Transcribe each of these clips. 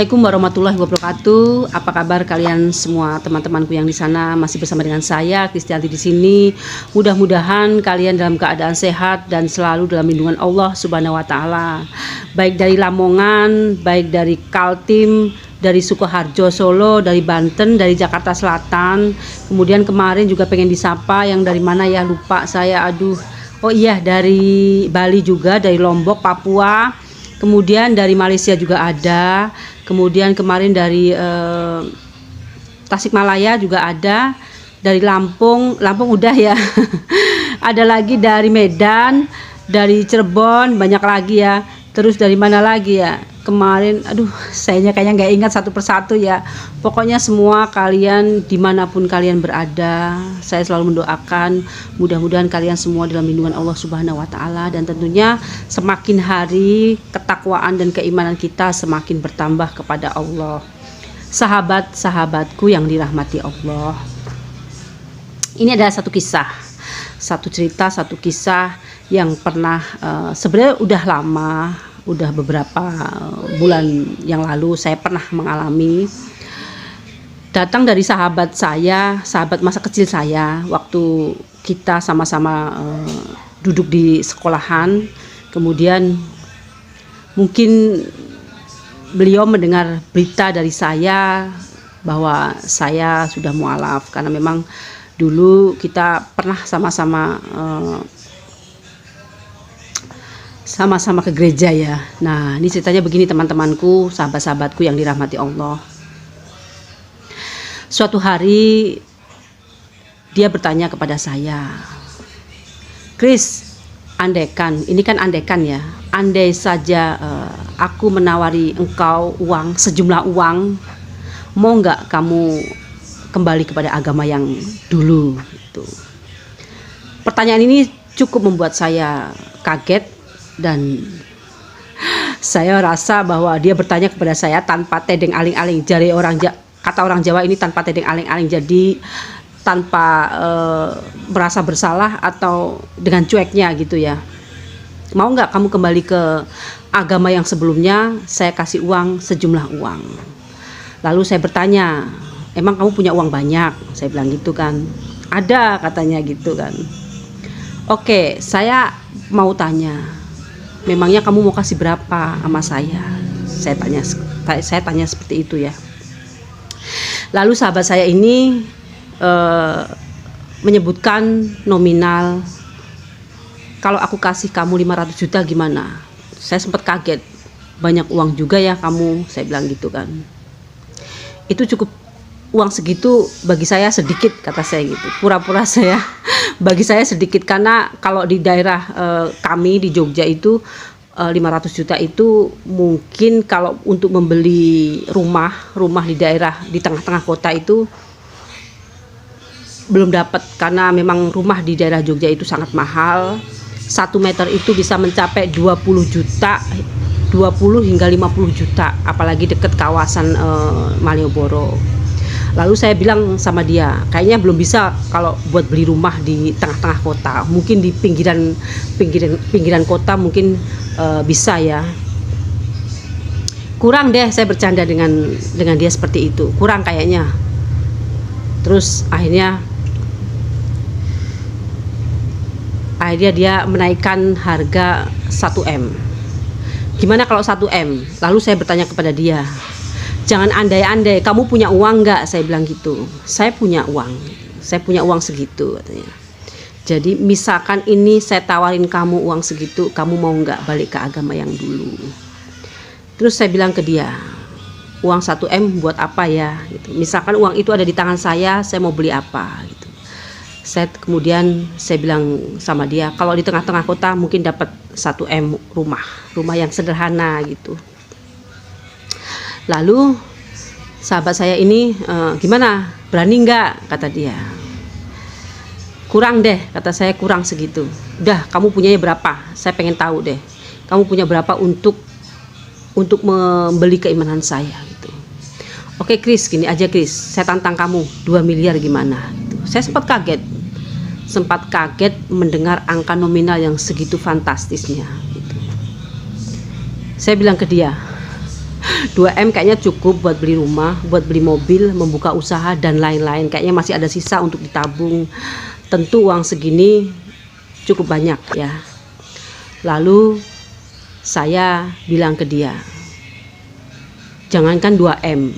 Assalamualaikum warahmatullahi wabarakatuh. Apa kabar kalian semua, teman-temanku yang di sana? Masih bersama dengan saya, Kristianti di sini. Mudah-mudahan kalian dalam keadaan sehat dan selalu dalam lindungan Allah Subhanahu wa taala. Baik dari Lamongan, baik dari Kaltim, dari Sukoharjo Solo, dari Banten, dari Jakarta Selatan. Kemudian kemarin juga pengen disapa yang dari mana ya, lupa saya. Oh iya, dari Bali juga, dari Lombok, Papua. Kemudian dari Malaysia juga ada. Kemudian kemarin dari Tasikmalaya juga ada. Dari Lampung udah ya. Ada lagi dari Medan, dari Cirebon, banyak lagi ya. Terus dari mana lagi ya? Kemarin, sayanya kayaknya nggak ingat satu persatu ya. Pokoknya semua kalian dimanapun kalian berada, saya selalu mendoakan mudah-mudahan kalian semua dalam lindungan Allah Subhanahu wa taala, dan tentunya semakin hari ketakwaan dan keimanan kita semakin bertambah kepada Allah. Sahabat-sahabatku yang dirahmati Allah, ini adalah satu kisah, satu cerita, satu kisah yang pernah sebenarnya udah lama, udah beberapa bulan yang lalu saya pernah mengalami. Datang dari sahabat saya, sahabat masa kecil saya, waktu kita sama-sama duduk di sekolahan. Kemudian mungkin beliau mendengar berita dari saya bahwa saya sudah mualaf, karena memang dulu kita pernah sama-sama ke gereja ya. Nah, ini ceritanya begini teman-temanku, sahabat-sahabatku yang dirahmati Allah. Suatu hari dia bertanya kepada saya, "Kris, andaikan, ini kan andaikan ya, andai saja aku menawari engkau uang, sejumlah uang, mau nggak kamu kembali kepada agama yang dulu?" Gitu. Pertanyaan ini cukup membuat saya kaget, dan saya rasa bahwa dia bertanya kepada saya tanpa tedeng aling-aling. Kata orang Jawa ini tanpa tedeng aling-aling, jadi tanpa merasa bersalah atau dengan cueknya gitu ya. Mau nggak kamu kembali ke agama yang sebelumnya? Saya kasih uang, sejumlah uang. Lalu saya bertanya, emang kamu punya uang banyak? Saya bilang gitu kan. Ada, katanya gitu kan. Oke, saya mau tanya, memangnya kamu mau kasih berapa sama saya? Saya tanya seperti itu ya. Lalu sahabat saya ini menyebutkan nominal, kalau aku kasih kamu 500 juta gimana? Saya sempat kaget, banyak uang juga ya kamu, saya bilang gitu kan. Itu cukup, uang segitu bagi saya sedikit, kata saya gitu. Pura-pura saya bagi saya sedikit, karena kalau di daerah kami di Jogja itu 500 juta itu mungkin kalau untuk membeli rumah di daerah di tengah-tengah kota itu belum dapat, karena memang rumah di daerah Jogja itu sangat mahal. 1 meter itu bisa mencapai 20 juta, 20 hingga 50 juta, apalagi dekat kawasan Malioboro. Lalu saya bilang sama dia, kayaknya belum bisa kalau buat beli rumah di tengah-tengah kota. Mungkin di pinggiran kota mungkin bisa ya. Kurang deh, saya bercanda dengan dia seperti itu. Kurang kayaknya. Terus akhirnya dia menaikkan harga 1M. Gimana kalau 1M? Lalu saya bertanya kepada dia, jangan andai-andai, kamu punya uang nggak? Saya bilang gitu. Saya punya uang segitu, katanya. Jadi misalkan ini saya tawarin kamu uang segitu, kamu mau nggak balik ke agama yang dulu? Terus saya bilang ke dia, uang 1M buat apa ya? Gitu. Misalkan uang itu ada di tangan saya mau beli apa? Gitu. Kemudian saya bilang sama dia, kalau di tengah-tengah kota mungkin dapat 1M rumah yang sederhana gitu. Lalu sahabat saya ini, gimana? Berani nggak? Kata dia. Kurang deh, kata saya, kurang segitu. Udah, kamu punyanya berapa? Saya pengen tahu deh. Kamu punya berapa untuk membeli keimanan saya gitu. Oke Kris, gini aja Kris, saya tantang kamu 2 miliar gimana? Gitu. Saya sempat kaget mendengar angka nominal yang segitu fantastisnya gitu. Saya bilang ke dia, 2M kayaknya cukup buat beli rumah, buat beli mobil, membuka usaha dan lain-lain. Kayaknya masih ada sisa untuk ditabung. Tentu uang segini cukup banyak ya. Lalu saya bilang ke dia, jangankan 2M,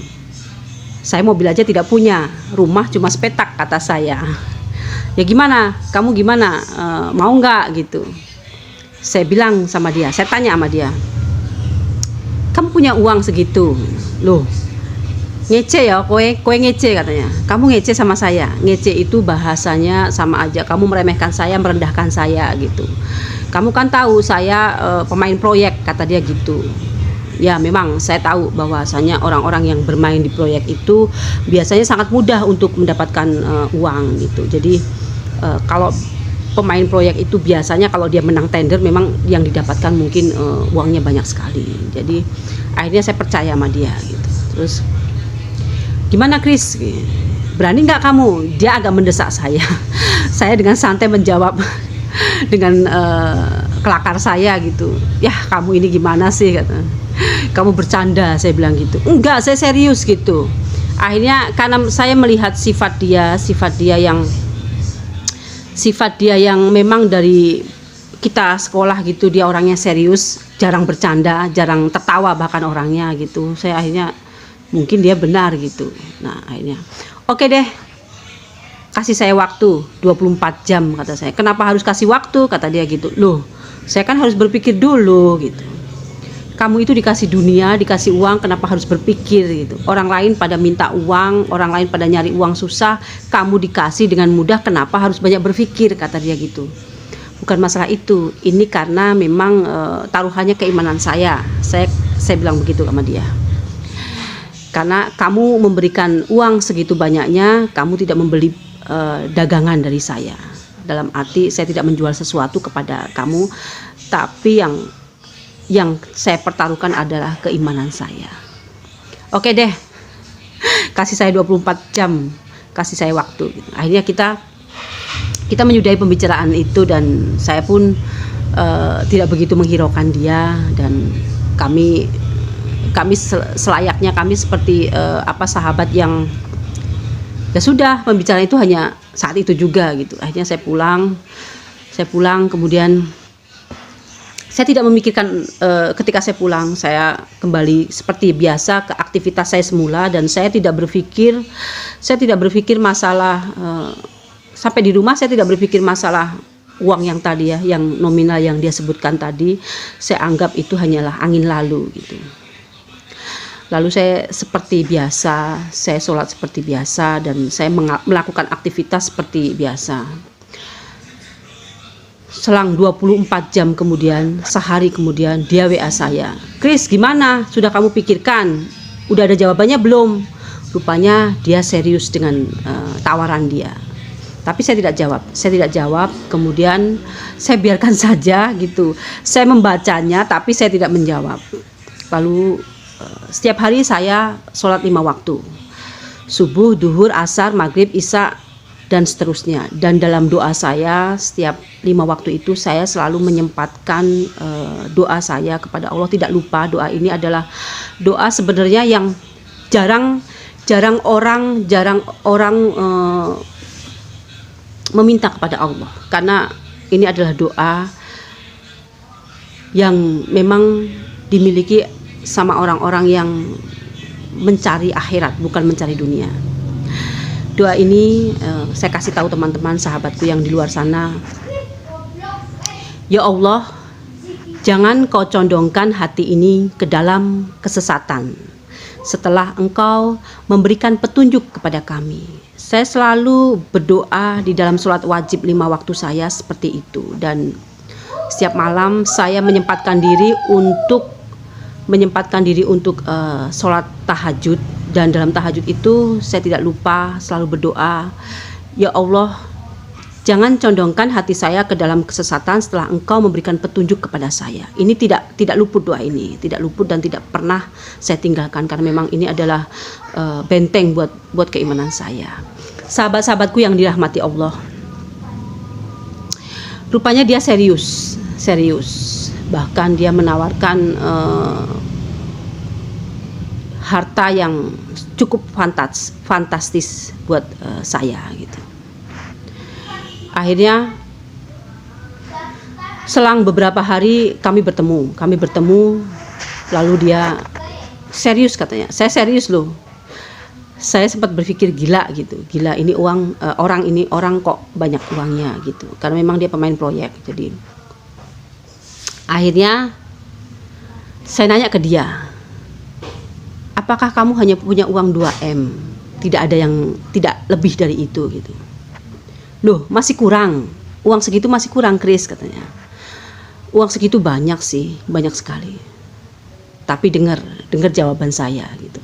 saya mobil aja tidak punya, rumah cuma sepetak, kata saya. Ya gimana, kamu gimana, mau nggak gitu. Saya bilang sama dia, saya tanya sama dia, kamu punya uang segitu, loh ngece ya, kowe ngece katanya, kamu ngece sama saya. Ngece itu bahasanya sama aja, kamu meremehkan saya, merendahkan saya gitu. Kamu kan tahu saya pemain proyek, kata dia gitu. Ya memang saya tahu bahwasanya orang-orang yang bermain di proyek itu biasanya sangat mudah untuk mendapatkan uang gitu. Jadi kalau pemain proyek itu biasanya kalau dia menang tender memang yang didapatkan mungkin uangnya banyak sekali. Jadi akhirnya saya percaya sama dia gitu. Terus gimana Chris, berani nggak kamu? Dia agak mendesak saya. Saya dengan santai menjawab dengan kelakar saya gitu, ya kamu ini gimana sih, kata, kamu bercanda, saya bilang gitu. Enggak, saya serius gitu. Akhirnya karena saya melihat sifat dia yang memang dari kita sekolah gitu, dia orangnya serius, jarang bercanda, jarang tertawa bahkan orangnya gitu. Saya akhirnya mungkin dia benar gitu. Nah akhirnya oke deh, kasih saya waktu 24 jam, kata saya. Kenapa harus kasih waktu, kata dia gitu. Loh, saya kan harus berpikir dulu gitu. Kamu itu dikasih dunia, dikasih uang, kenapa harus berpikir gitu. Orang lain pada minta uang, orang lain pada nyari uang susah, kamu dikasih dengan mudah, kenapa harus banyak berpikir, kata dia gitu. Bukan masalah itu, ini karena memang taruhannya keimanan saya bilang begitu sama dia. Karena kamu memberikan uang segitu banyaknya, kamu tidak membeli dagangan dari saya. Dalam arti saya tidak menjual sesuatu kepada kamu, tapi yang saya pertaruhkan adalah keimanan saya. Oke deh, kasih saya 24 jam, kasih saya waktu. Akhirnya kita menyudahi pembicaraan itu, dan saya pun tidak begitu menghiraukan dia, dan kami selayaknya kami seperti sahabat yang ya sudah, pembicaraan itu hanya saat itu juga gitu. Akhirnya saya pulang, kemudian saya tidak memikirkan, ketika saya pulang saya kembali seperti biasa ke aktivitas saya semula, dan saya tidak berpikir masalah, sampai di rumah saya tidak berpikir masalah uang yang tadi ya, yang nominal yang dia sebutkan tadi. Saya anggap itu hanyalah angin lalu gitu. Lalu saya seperti biasa, saya sholat seperti biasa, dan saya melakukan aktivitas seperti biasa. Selang 24 jam kemudian, sehari kemudian, dia WA saya, Chris gimana, sudah kamu pikirkan, udah ada jawabannya belum? Rupanya dia serius dengan tawaran dia. Tapi saya tidak jawab, kemudian saya biarkan saja gitu. Saya membacanya tapi saya tidak menjawab. Lalu setiap hari saya sholat 5 waktu, subuh, duhur, asar, maghrib, isya, dan seterusnya. Dan dalam doa saya setiap 5 waktu itu saya selalu menyempatkan doa saya kepada Allah. Tidak lupa, doa ini adalah doa sebenarnya yang jarang orang meminta kepada Allah, karena ini adalah doa yang memang dimiliki sama orang-orang yang mencari akhirat, bukan mencari dunia. Doa ini saya kasih tahu teman-teman sahabatku yang di luar sana. Ya Allah, jangan kau condongkan hati ini ke dalam kesesatan setelah engkau memberikan petunjuk kepada kami. Saya selalu berdoa di dalam sholat wajib 5 waktu saya seperti itu, dan setiap malam saya menyempatkan diri untuk sholat tahajud. Dan dalam tahajud itu saya tidak lupa selalu berdoa, ya Allah, jangan condongkan hati saya ke dalam kesesatan setelah engkau memberikan petunjuk kepada saya. Ini tidak luput, doa ini tidak luput dan tidak pernah saya tinggalkan, karena memang ini adalah benteng buat keimanan saya. Sahabat-sahabatku yang dirahmati Allah, rupanya dia serius, bahkan dia menawarkan harta yang cukup fantastis buat saya gitu. Akhirnya selang beberapa hari kami bertemu, lalu dia serius katanya. Saya serius loh. Saya sempat berpikir gila gitu, gila ini uang orang kok banyak uangnya gitu, karena memang dia pemain proyek. Jadi akhirnya saya nanya ke dia, apakah kamu hanya punya uang 2M, tidak ada yang tidak lebih dari itu gitu. Loh, masih kurang, uang segitu masih kurang Chris katanya. Uang segitu banyak sih, banyak sekali, tapi dengar jawaban saya gitu.